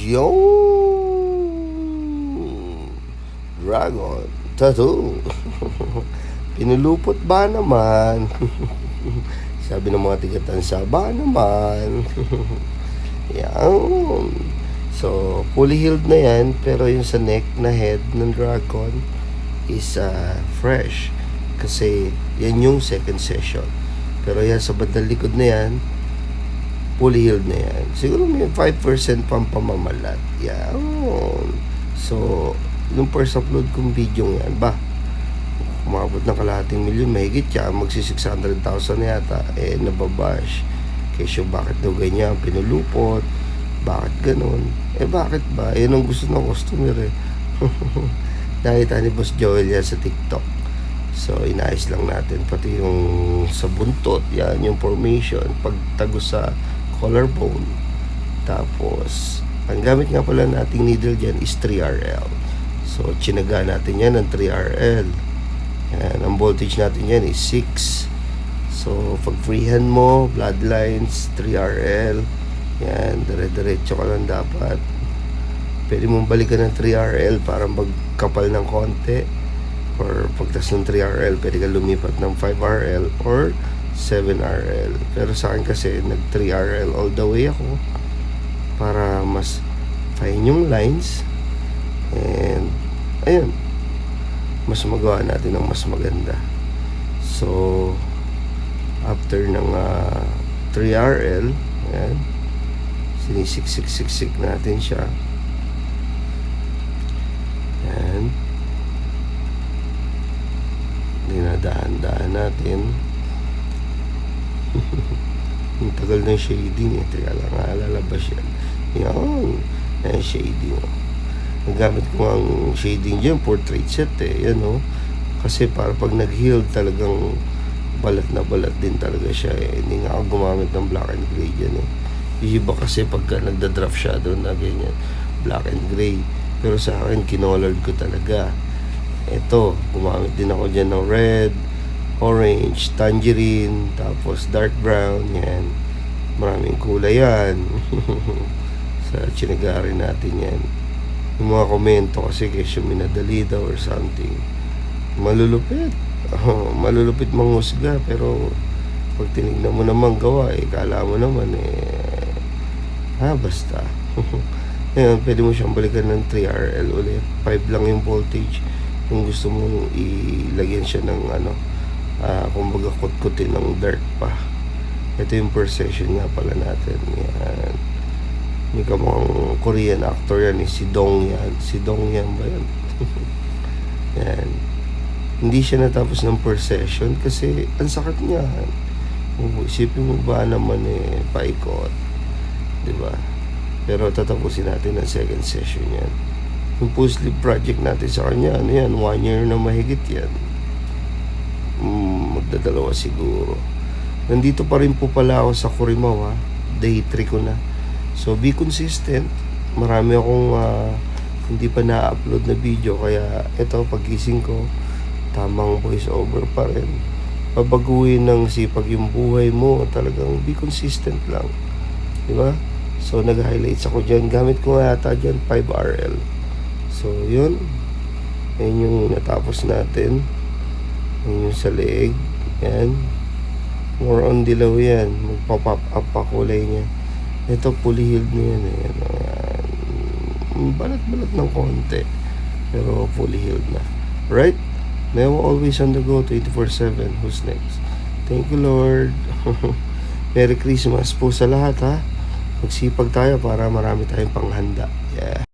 Yung dragon tattoo. Pinulupot ba naman? Sabi ng mga tigatansa, ba naman? Yan. So, fully healed na yan, pero yung sa neck na head ng dragon is fresh. Kasi yan yung second session. Pero yan sa bandang likod na yan, fully healed na yan. Siguro may 5% pang pamamalat. Yan. So, yung first upload kong video yan, umabot ng kalahating milyon, mahigit siya, magsi 600,000 na yata, nababash. Kesyo, bakit daw ganyan, pinulupot, bakit ganun? Bakit ba? Yan ang gusto ng customer Nakita ni Boss Joel yan sa TikTok. So, inayos lang natin, pati yung sa buntot, yan, yung formation, pagtago sa collarbone. Tapos, ang gamit nga pala nating needle dyan is 3RL. So, chinaga natin yan ng 3RL. Yan, ang voltage natin yan is 6. So, pag freehand mo, bloodlines, 3RL. Yan, dire-diretso ka lang dapat. Pwede mong balikan ng 3RL para magkapal ng konti. Or pagtas ng 3RL, pwede ka lumipat ng 5RL or 7RL. Pero sa akin kasi, nag 3RL all the way ako para mas fine yung lines. And, ayun, mas magawa natin ng mas maganda. So, after ng 3RL, ayan, sinisiksik natin siya. Ayan. Dinadahan-dahan natin. Ang tagal ng shading Teka lang, lalabas yan. Yan. Ayan, shading. Nagamit ko ang shading dyan, portrait set Yan Kasi para pag nag-heal talagang balat na balat din talaga siya Hindi nga ako gumamit ng black and gray dyan Yung iba kasi pagka nagda-draft shadow na ganyan, black and gray. Pero sa akin, kinolored ko talaga. Ito, gumamit din ako dyan ng red, orange, tangerine, tapos dark brown. Yan. Maraming kulay yan. Sa chinagarin natin yan. Yung mga komento kasi kesyo minadali daw or something. Malulupit. Malulupit manghusga. Pero pag tinignan mo naman gawa, kala mo naman basta. Ngayon, pwede mo siyang balikan ng 3RL ulit. 5 lang yung voltage. Kung gusto mong ilagyan siya ng kumbaga kutkutin ng dirt pa. Ito yung per session nga pala natin. Yan. May kamang Korean actor yan si Dong yan. Si Dong yan ba yan? Yan. Hindi siya natapos ng per session kasi ang sakit niya. Isipin mo ba naman paikot. Diba? Pero tatapusin natin ang second session yan. Yung full sleeve project natin sa kanya, 1 year na mahigit yan. Magdadalawa siguro. Nandito pa rin po pala ako sa Curimaw Day 3 ko na. So be consistent. Marami akong hindi pa na-upload na video. Kaya ito, pagising ko, tamang voice over pa rin. Babaguhin ng sipag yung buhay mo. Talagang be consistent lang. Diba? So nag-highlights ako dyan. Gamit ko nga yata dyan 5RL. So, yun. Yan yung natapos natin. Yan yung sa leeg. Yan. More on dilaw yan. Magpa-pop up pa kulay niya. Ito, fully healed na yan. Yan. Balat-balat ng konti. Pero fully healed na. Right? Never always on the go, 24/7. Who's next? Thank you, Lord. Merry Christmas po sa lahat, Magsipag tayo para marami tayong panghanda. Yeah.